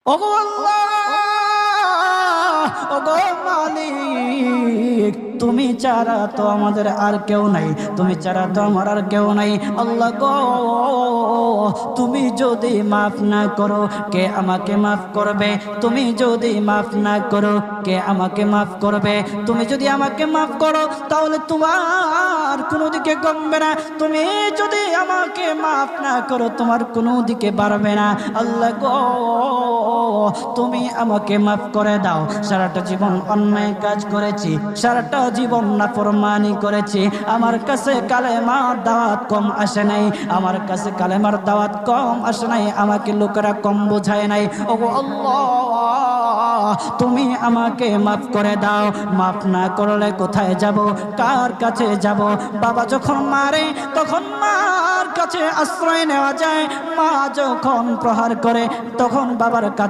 ওগো আল্লাহ, ওগো মালিক, তুমি ছাড়া তো আমাদের আর কেউ নাই, তুমি ছাড়া তো আমার আর কেউ নাই। আল্লাহ গো, তুমি যদি মাফ না করো কে আমাকে মাফ করবে? তুমি যদি মাফ না করো কে আমাকে মাফ করবে? তুমি যদি আমাকে মাফ করো তাহলে তোমার কোনো দিকে কমবে না, তুমি যদি আমাকে মাফ না করো তোমার কোনো দিকে বাড়বে না। আল্লাহ গো, তুমি আমাকে মাফ করে দাও। সারাটা জীবন অন্যায় কাজ করেছি, সারাটা জীবন নাফরমানি করেছি, আমার কাছে কালেমার দাওয়াত কম আসে নাই, আমার কাছে কালেমার দাওয়াত কম আসে নাই, আমাকে লোকেরা কম বোঝায় নাই। ওগো আল্লাহ, তুমি আমাকে মাফ করে দাও। মাফ না করলে কোথায় যাব, কার কাছে যাব? বাবা যখন মারে তখন মার কাছে আশ্রয় নেওয়া যায়, মা যখন প্রহার করে তখন বাবার কাছে